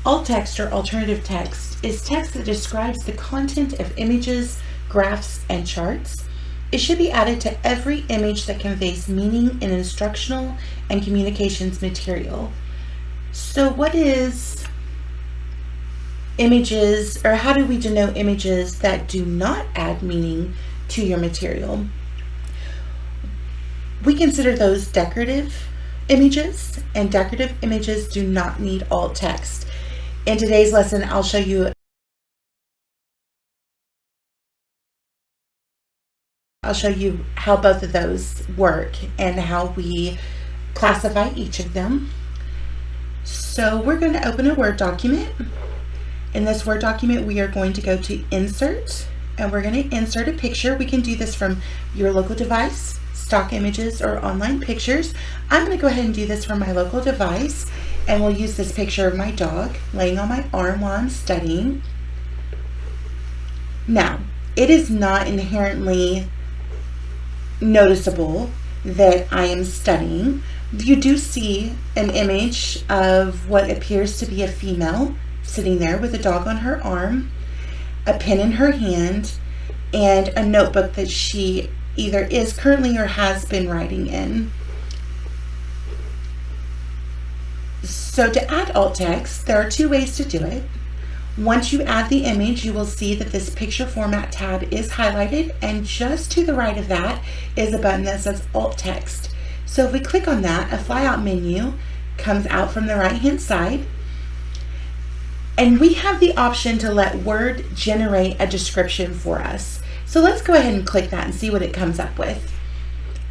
Alt text or alternative text is text that describes the content of images, graphs, and charts. It should be added to every image that conveys meaning in instructional and communications material. So what is images, or how do we denote images that do not add meaning to your material? We consider those decorative images, and decorative images do not need alt text. In today's lesson, I'll show you how both of those work and how we classify each of them. So we're going to open a Word document. In this Word document, we are going to go to Insert, and we're going to insert a picture. We can do this from your local device, stock images, or online pictures. I'm going to go ahead and do this from my local device, and we'll use this picture of my dog laying on my arm while I'm studying. Now, it is not inherently noticeable that I am studying. You do see an image of what appears to be a female sitting there with a dog on her arm, a pen in her hand, and a notebook that she either is currently or has been writing in. So to add alt text, there are two ways to do it. Once you add the image, you will see that this picture format tab is highlighted, and just to the right of that is a button that says alt text. So if we click on that, a flyout menu comes out from the right hand side, and we have the option to let Word generate a description for us. So let's go ahead and click that and see what it comes up with.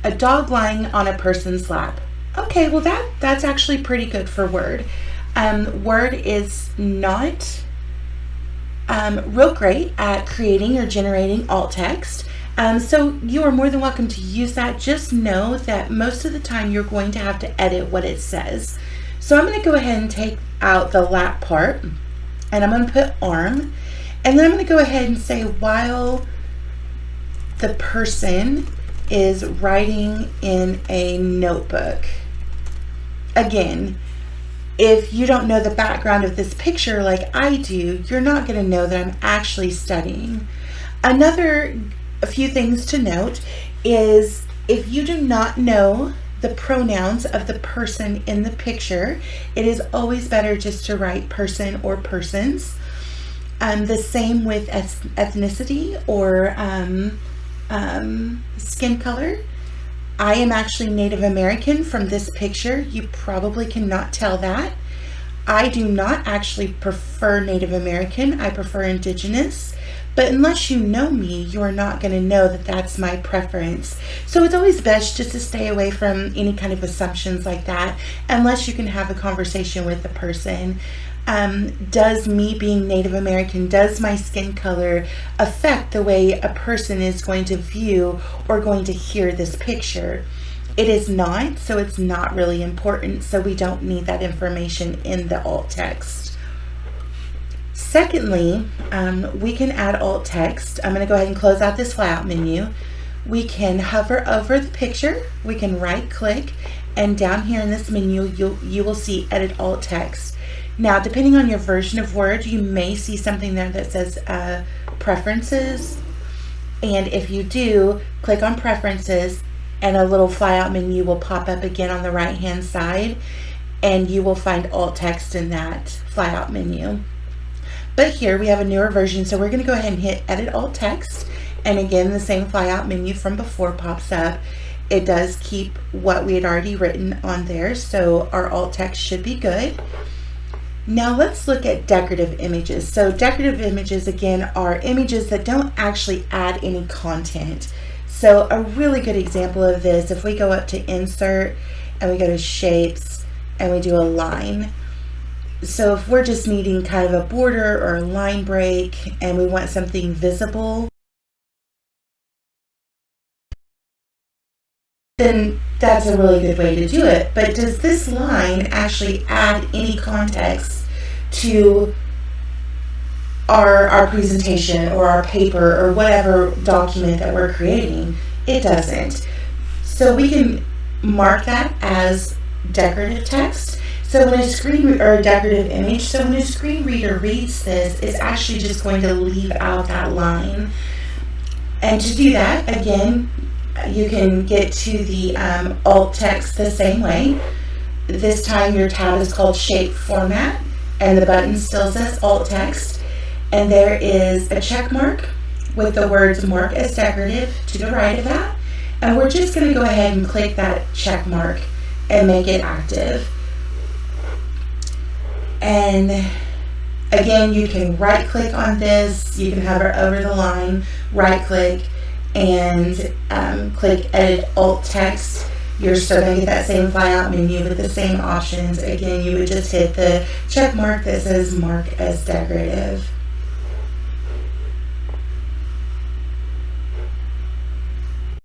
A dog lying on a person's lap. Okay, well that's actually pretty good for Word. Word is not real great at creating or generating alt text. So you are more than welcome to use that. Just know that most of the time you're going to have to edit what it says. So I'm going to go ahead and take out the lap part, and I'm going to put arm, and then I'm going to go ahead and say while the person is writing in a notebook. Again, if you don't know the background of this picture like I do, you're not going to know that I'm actually studying. A few things to note is if you do not know the pronouns of the person in the picture, it is always better just to write person or persons. The same with ethnicity or skin color. I am actually Native American from this picture. You probably cannot tell that. I do not actually prefer Native American. I prefer Indigenous. But unless you know me, you are not going to know that that's my preference. So it's always best just to stay away from any kind of assumptions like that, unless you can have a conversation with the person. Does me being Native American, does my skin color affect the way a person is going to view or going to hear this picture? It is not, so it's not really important, so we don't need that information in the alt text. Secondly, we can add alt text. I'm going to go ahead and close out this flyout menu. We can hover over the picture, we can right click, and down here in this menu you will see edit alt text. Now, depending on your version of Word, you may see something there that says preferences, and if you do, click on preferences and a little flyout menu will pop up again on the right hand side, and you will find alt text in that flyout menu. But here we have a newer version, so we're going to go ahead and hit edit alt text, and again the same flyout menu from before pops up. It does keep what we had already written on there, so our alt text should be good. Now let's look at decorative images. So decorative images, again, are images that don't actually add any content. So a really good example of this, if we go up to Insert and we go to Shapes and we do a line. So if we're just needing kind of a border or a line break and we want something visible, then that's a really good way to do it. But does this line actually add any context to our presentation or our paper or whatever document that we're creating? It doesn't. So we can mark that as decorative text. So when a screen or a decorative image, so when a screen reader reads this, it's actually just going to leave out that line. And to do that, again, you can get to the alt text the same way. This time your tab is called Shape Format, and the button still says alt text. And there is a check mark with the words mark as decorative to the right of that. And we're just going to go ahead and click that check mark and make it active. And again, you can right click on this, you can hover over the line, right click, and click edit alt text. You're still going to get that same flyout menu with the same options. Again, you would just hit the check mark that says mark as decorative.